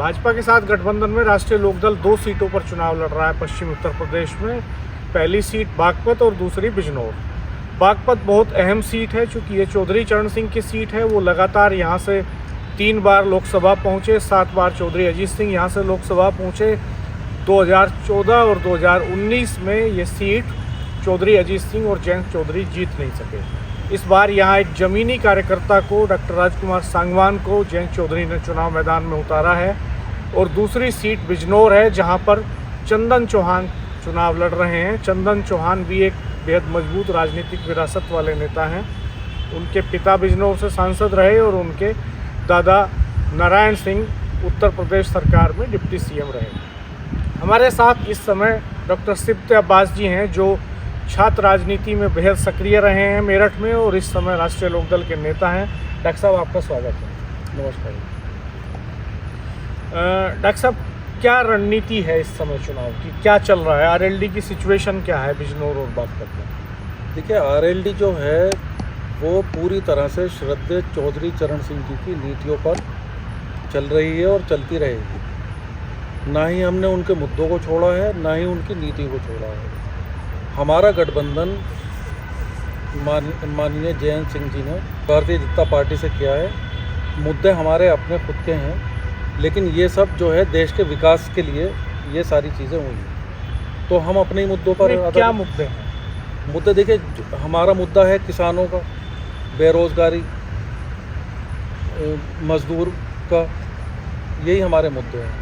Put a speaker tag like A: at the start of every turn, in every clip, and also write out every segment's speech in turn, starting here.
A: भाजपा के साथ गठबंधन में राष्ट्रीय लोकदल 2 सीटों पर चुनाव लड़ रहा है पश्चिमी उत्तर प्रदेश में। पहली सीट बागपत और दूसरी बिजनौर। बागपत बहुत अहम सीट है क्योंकि ये चौधरी चरण सिंह की सीट है। वो लगातार यहाँ से 3 बार लोकसभा पहुँचे, 7 बार चौधरी अजीत सिंह यहाँ से लोकसभा पहुँचे। 2014 और 2019 में ये सीट चौधरी अजीत सिंह और जयंत चौधरी जीत नहीं सके। इस बार यहाँ एक जमीनी कार्यकर्ता को, डॉक्टर राजकुमार सांगवान को जयंत चौधरी ने चुनाव मैदान में उतारा है। और दूसरी सीट बिजनौर है जहाँ पर चंदन चौहान चुनाव लड़ रहे हैं। चंदन चौहान भी एक बेहद मजबूत राजनीतिक विरासत वाले नेता हैं। उनके पिता बिजनौर से सांसद रहे और उनके दादा नारायण सिंह उत्तर प्रदेश सरकार में डिप्टी सीएम रहे। हमारे साथ इस समय डॉक्टर सिब्ते अब्बास जी हैं जो छात्र राजनीति में बेहद सक्रिय रहे हैं मेरठ में और इस समय राष्ट्रीय लोकदल के नेता हैं। डॉक्टर साहब, आपका स्वागत है।
B: नमस्कार।
A: डॉक्टर साहब, क्या रणनीति है इस समय चुनाव की, क्या चल रहा है? आरएलडी की सिचुएशन क्या है बिजनौर और बागपत में?
B: देखिए, आरएलडी जो है वो पूरी तरह से श्रद्धेय चौधरी चरण सिंह जी की नीतियों पर चल रही है और चलती रहेगी। ना ही हमने उनके मुद्दों को छोड़ा है, ना ही उनकी नीति को छोड़ा है। हमारा गठबंधन माननीय जयंत सिंह जी ने भारतीय जनता पार्टी से किया है। मुद्दे हमारे अपने खुद के हैं, लेकिन ये सब जो है देश के विकास के लिए ये सारी चीज़ें हुई हैं। तो हम अपने ही मुद्दों पर
A: क्या मुद्दे हैं?
B: मुद्दे देखिए, हमारा मुद्दा है किसानों का, बेरोजगारी, मजदूर का, यही हमारे मुद्दे हैं।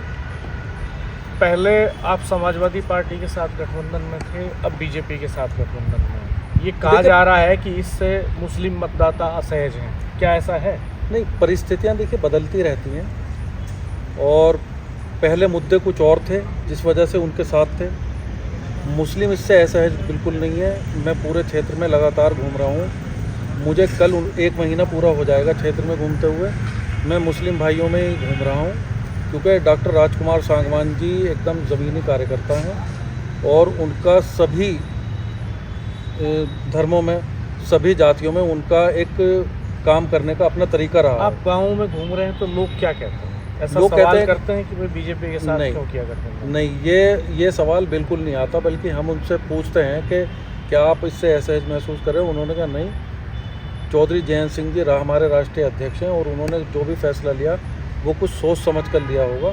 A: पहले आप समाजवादी पार्टी के साथ गठबंधन में थे, अब बीजेपी के साथ गठबंधन में हैं। ये कहा जा रहा है कि इससे मुस्लिम मतदाता असहज हैं, क्या ऐसा है?
B: नहीं, परिस्थितियां देखिए बदलती रहती हैं और पहले मुद्दे कुछ और थे जिस वजह से उनके साथ थे। मुस्लिम इससे असहज बिल्कुल नहीं है। मैं पूरे क्षेत्र में लगातार घूम रहा हूँ। मुझे कल 1 महीना पूरा हो जाएगा क्षेत्र में घूमते हुए। मैं मुस्लिम भाइयों में ही घूम रहा हूँ क्योंकि डॉक्टर राजकुमार सांगवान जी एकदम ज़मीनी कार्यकर्ता हैं और उनका सभी धर्मों में, सभी जातियों में उनका एक काम करने का अपना तरीका रहा।
A: आप गाँव में घूम रहे हैं तो लोग क्या कहते हैं? ऐसा
B: लोग
A: सवाल करते हैं कि भाई बीजेपी के साथ क्यों किया करते हैं?
B: नहीं, ये सवाल बिल्कुल नहीं आता, बल्कि हम उनसे पूछते हैं कि क्या आप इससे असहज महसूस करें। उन्होंने कहा नहीं, चौधरी जयंत सिंह जी हमारे राष्ट्रीय अध्यक्ष हैं और उन्होंने जो भी फैसला लिया वो कुछ सोच समझ कर लिया होगा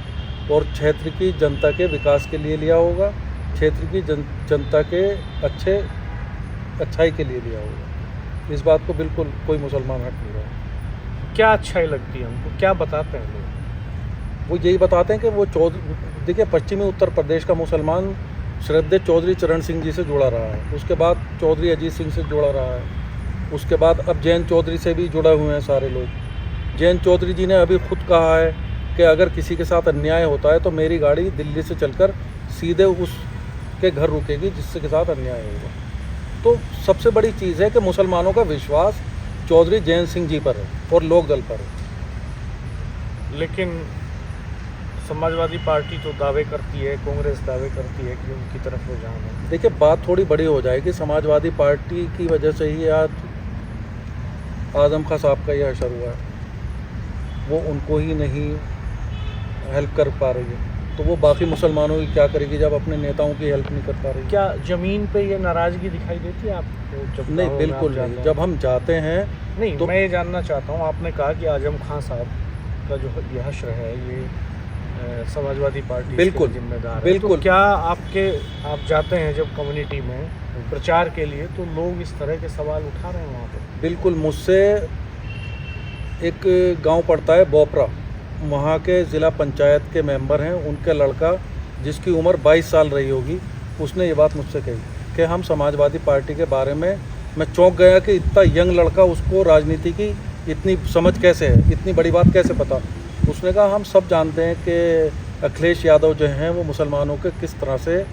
B: और क्षेत्र की जनता के विकास के लिए लिया होगा, क्षेत्र की जनता के अच्छाई के लिए लिया होगा। इस बात को बिल्कुल कोई मुसलमान हट नहीं रहा।
A: क्या अच्छाई लगती है उनको, क्या बताते हैं लोग?
B: वो यही बताते हैं कि वो देखिए, पश्चिमी उत्तर प्रदेश का मुसलमान श्रद्धेय चौधरी चरण सिंह जी से जुड़ा रहा है, उसके बाद चौधरी अजीत सिंह से जुड़ा रहा है, उसके बाद अब जयंत चौधरी से भी जुड़े हुए हैं सारे लोग। जयंत चौधरी जी ने अभी खुद कहा है कि अगर किसी के साथ अन्याय होता है तो मेरी गाड़ी दिल्ली से चलकर सीधे उसके घर रुकेगी जिसके के साथ अन्याय होगा। तो सबसे बड़ी चीज़ है कि मुसलमानों का विश्वास चौधरी जयंत सिंह जी पर है और लोकदल पर है।
A: लेकिन समाजवादी पार्टी तो दावे करती है, कांग्रेस दावे करती है कि उनकी तरफ रुझान है।
B: देखिए, बात थोड़ी बड़ी हो जाएगी। समाजवादी पार्टी की वजह से ही आज आजम खां साहब का यह असर हुआ है। वो उनको ही नहीं हेल्प कर पा रही है तो वो बाकी मुसलमानों की क्या करेगी जब अपने नेताओं की हेल्प नहीं कर पा रही?
A: क्या ज़मीन पे ये नाराज़गी दिखाई देती है आपको जब?
B: नहीं, बिल्कुल नहीं। जब हम जाते हैं
A: नहीं,
B: तो
A: मैं ये जानना चाहता हूँ, आपने कहा कि आजम खां साहब का जो ये हश्र है ये समाजवादी पार्टी
B: बिल्कुल
A: जिम्मेदार है।
B: बिल्कुल।
A: तो क्या आप जाते हैं जब कम्युनिटी में प्रचार के लिए तो लोग इस तरह के सवाल उठा रहे हैं वहाँ पर?
B: बिल्कुल। मुझसे एक गांव पड़ता है बोपरा, वहाँ के ज़िला पंचायत के मेंबर हैं, उनका लड़का जिसकी उम्र 22 साल रही होगी, उसने ये बात मुझसे कही कि हम समाजवादी पार्टी के बारे में, मैं चौंक गया कि इतना यंग लड़का, उसको राजनीति की इतनी समझ कैसे है, इतनी बड़ी बात कैसे पता। उसने कहा हम सब जानते हैं कि अखिलेश यादव जो हैं वो मुसलमानों के किस तरह से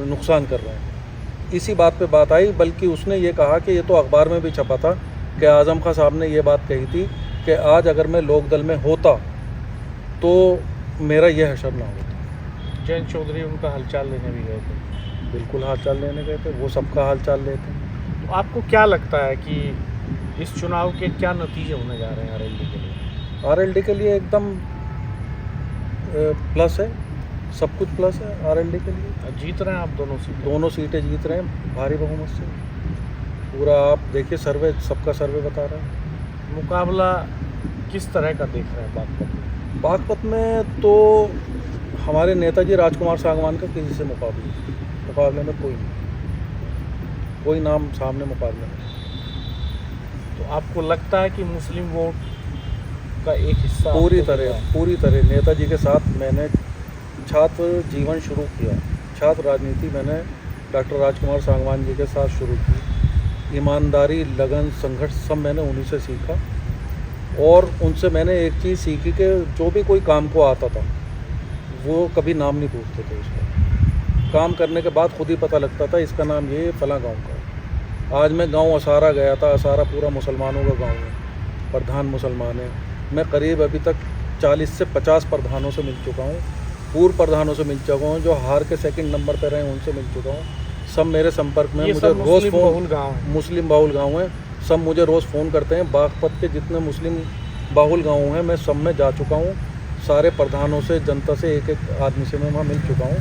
B: नुकसान कर रहे हैं। इसी बात पे बात आई, बल्कि उसने ये कहा कि ये तो अखबार में भी छपा था कि आजम खां साहब ने ये बात कही थी कि आज अगर मैं लोकदल में होता तो मेरा यह हशर ना होता।
A: जयंत चौधरी उनका हालचाल लेने भी गए थे?
B: बिल्कुल हालचाल लेने गए थे, वो सबका हालचाल लेते हैं।
A: तो आपको क्या लगता है कि इस चुनाव के क्या नतीजे होने जा रहे हैं आरएलडी के लिए?
B: आरएलडी के लिए एकदम प्लस है, सब कुछ प्लस है आरएलडी के लिए।
A: जीत रहे हैं आप दोनों सीटें?
B: दोनों सीटें जीत रहे हैं भारी बहुमत से। पूरा आप देखिए, सर्वे, सबका सर्वे बता रहा है।
A: मुकाबला किस तरह का देख रहे हैं बागपत में?
B: बागपत में तो हमारे नेताजी राजकुमार सांगवान का किसी से मुकाबले में कोई नाम सामने मुकाबले में।
A: तो आपको लगता है कि मुस्लिम वोट का एक हिस्सा
B: पूरी
A: आपको मिला?
B: तरह नेताजी के साथ मैंने छात्र जीवन शुरू किया, छात्र राजनीति मैंने डॉक्टर राजकुमार सांगवान जी के साथ शुरू की। ईमानदारी, लगन, संघर्ष सब मैंने उन्हीं से सीखा। और उनसे मैंने एक चीज़ सीखी कि जो भी कोई काम को आता था वो कभी नाम नहीं पूछते थे उसका। काम करने के बाद खुद ही पता लगता था इसका नाम ये फलां गांव का है। आज मैं गांव असारा गया था, असारा पूरा मुसलमानों का गांव है, प्रधान मुसलमान है। मैं करीब अभी तक 40 से 50 प्रधानों से मिल चुका हूँ, पूर्व प्रधानों से मिल चुका हूँ, जो हार के सेकंड नंबर पर रहे उनसे मिल चुका हूँ। सब मेरे संपर्क में, मुझे रोज़ मुस्लिम बाहुल गाँव है, सब मुझे रोज़ फ़ोन करते हैं। बागपत के जितने मुस्लिम बाहुल गाँव हैं मैं सब में जा चुका हूँ। सारे प्रधानों से, जनता से, एक एक आदमी से मैं वहाँ मिल चुका हूँ।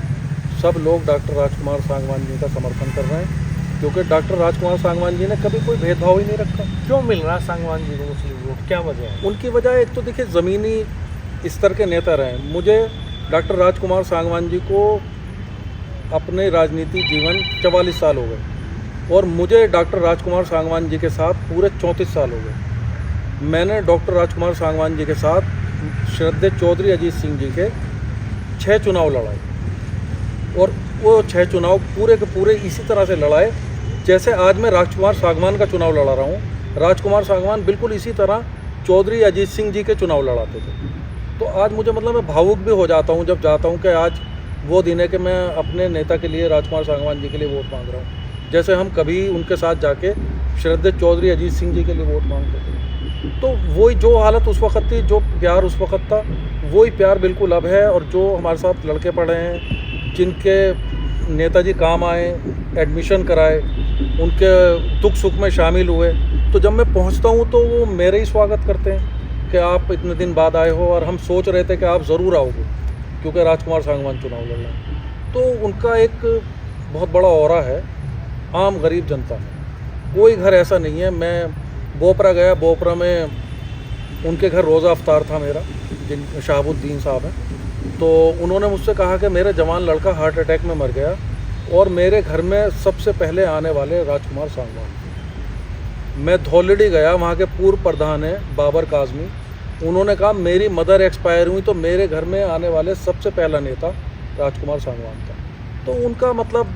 B: सब लोग डॉक्टर राजकुमार सांगवान जी का समर्थन कर रहे हैं, क्योंकि डॉक्टर राजकुमार सांगवान जी ने कभी कोई भेदभाव ही नहीं रखा।
A: क्यों मिल रहा है सांगवान जी को मुस्लिम वोट, क्या वजह है?
B: उनकी वजह एक तो देखिए ज़मीनी स्तर के नेता रहे। मुझे डॉक्टर राजकुमार सांगवान जी को अपने राजनीति जीवन 44 साल हो गए और मुझे डॉक्टर राजकुमार सांगवान जी के साथ पूरे 34 साल हो गए। मैंने डॉक्टर राजकुमार सांगवान जी के साथ श्रद्धेय चौधरी अजीत सिंह जी के 6 चुनाव लड़ाए और वो 6 चुनाव पूरे के पूरे इसी तरह से लड़ाए जैसे आज मैं राजकुमार सांगवान का चुनाव लड़ा रहा हूँ। राजकुमार सांगवान बिल्कुल इसी तरह चौधरी अजीत सिंह जी के चुनाव लड़ाते थे। तो आज मुझे मतलब मैं भावुक भी हो जाता हूँ जब जाता हूँ कि आज वो दिन है कि मैं अपने नेता के लिए, राजकुमार सांगवान जी के लिए वोट मांग रहा हूँ, जैसे हम कभी उनके साथ जाके श्रद्धेय चौधरी अजीत सिंह जी के लिए वोट मांगते थे। तो वही जो हालत उस वक्त थी, जो प्यार उस वक्त था, वही प्यार बिल्कुल अब है। और जो हमारे साथ लड़के पढ़े हैं, जिनके नेताजी काम आए, एडमिशन कराए, उनके दुख सुख में शामिल हुए, तो जब मैं पहुंचता हूं तो वो मेरे ही स्वागत करते हैं कि आप इतने दिन बाद आए हो और हम सोच रहे थे कि आप ज़रूर आओगे, क्योंकि राजकुमार सांगवान चुनाव लड़ रहे हैं। तो उनका एक बहुत बड़ा औरा है आम गरीब जनता में। कोई घर ऐसा नहीं है। मैं बोपरा गया, बोपरा में उनके घर रोज़ा अफ्तार था मेरा, जिन शहाबुद्दीन साहब हैं। तो उन्होंने मुझसे कहा कि मेरा जवान लड़का हार्ट अटैक में मर गया और मेरे घर में सबसे पहले आने वाले राजकुमार सांगवान। मैं धौलड़ी गया, वहाँ के पूर्व प्रधान हैं बाबर काजमी, उन्होंने कहा मेरी मदर एक्सपायर हुई तो मेरे घर में आने वाले सबसे पहला नेता राजकुमार सांगवान था। तो उनका मतलब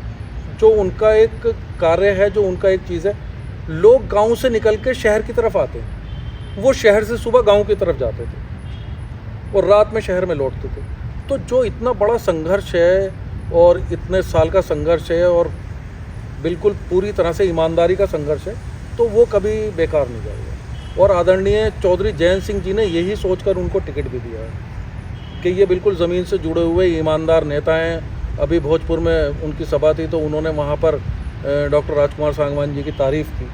B: जो उनका एक कार्य है, जो उनका एक चीज़ है, लोग गांव से निकल के शहर की तरफ आते हैं, वो शहर से सुबह गांव की तरफ जाते थे और रात में शहर में लौटते थे। तो जो इतना बड़ा संघर्ष है और इतने साल का संघर्ष है और बिल्कुल पूरी तरह से ईमानदारी का संघर्ष है, तो वो कभी बेकार नहीं जाएगा। और आदरणीय चौधरी जयंत सिंह जी ने यही सोचकर उनको टिकट भी दिया है कि ये बिल्कुल ज़मीन से जुड़े हुए ईमानदार नेता हैं। अभी भोजपुर में उनकी सभा थी तो उन्होंने वहाँ पर डॉक्टर राजकुमार सांगवान जी की तारीफ़ की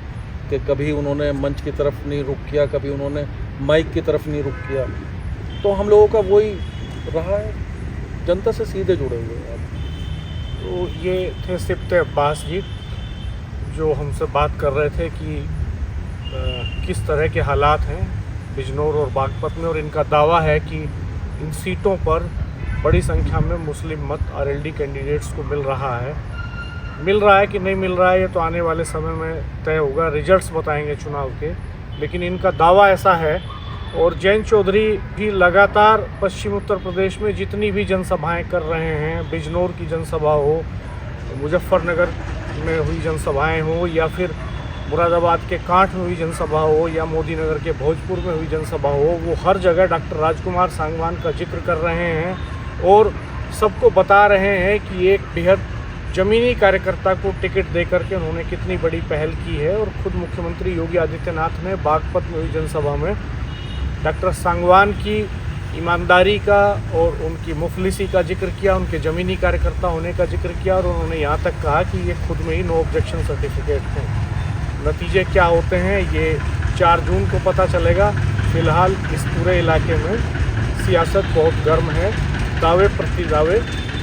B: कि कभी उन्होंने मंच की तरफ नहीं रुख किया, कभी उन्होंने माइक की तरफ नहीं रुख किया। तो हम लोगों का वही रहा है, जनता से सीधे जुड़े हुए हैं।
A: तो ये थे सिप्ते अब्बास जी जो हमसे बात कर रहे थे कि किस तरह के हालात हैं बिजनौर और बागपत में, और इनका दावा है कि इन सीटों पर बड़ी संख्या में मुस्लिम मत आरएलडी कैंडिडेट्स को मिल रहा है कि नहीं मिल रहा है, ये तो आने वाले समय में तय होगा, रिजल्ट्स बताएंगे चुनाव के। लेकिन इनका दावा ऐसा है। और जयंत चौधरी भी लगातार पश्चिम उत्तर प्रदेश में जितनी भी जनसभाएं कर रहे हैं, बिजनौर की जनसभा हो, मुजफ्फरनगर में हुई जनसभाएं हो, या फिर मुरादाबाद के कांठ में हुई जनसभा हो, या मोदी नगर के भोजपुर में हुई जनसभा हो, वो हर जगह डॉक्टर राजकुमार सांगवान का जिक्र कर रहे हैं और सबको बता रहे हैं कि एक बेहद ज़मीनी कार्यकर्ता को टिकट देकर के उन्होंने कितनी बड़ी पहल की है। और खुद मुख्यमंत्री योगी आदित्यनाथ ने बागपत में हुई जनसभा में डॉक्टर सांगवान की ईमानदारी का और उनकी मुफलिसी का जिक्र किया, उनके ज़मीनी कार्यकर्ता होने का जिक्र किया, और उन्होंने यहाँ तक कहा कि ये खुद में ही नो ऑब्जेक्शन सर्टिफिकेट हैं। नतीजे क्या होते हैं ये 4 जून को पता चलेगा। फ़िलहाल इस पूरे इलाके में सियासत बहुत गर्म है दावे प्रतिदावे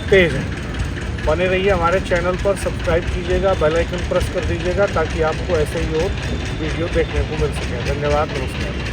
A: तेज हैं। बने रहिए हमारे चैनल पर, सब्सक्राइब कीजिएगा, बेल आइकन प्रेस कर दीजिएगा ताकि आपको ऐसे ही और वीडियो देखने को मिल सके। धन्यवाद, नमस्कार।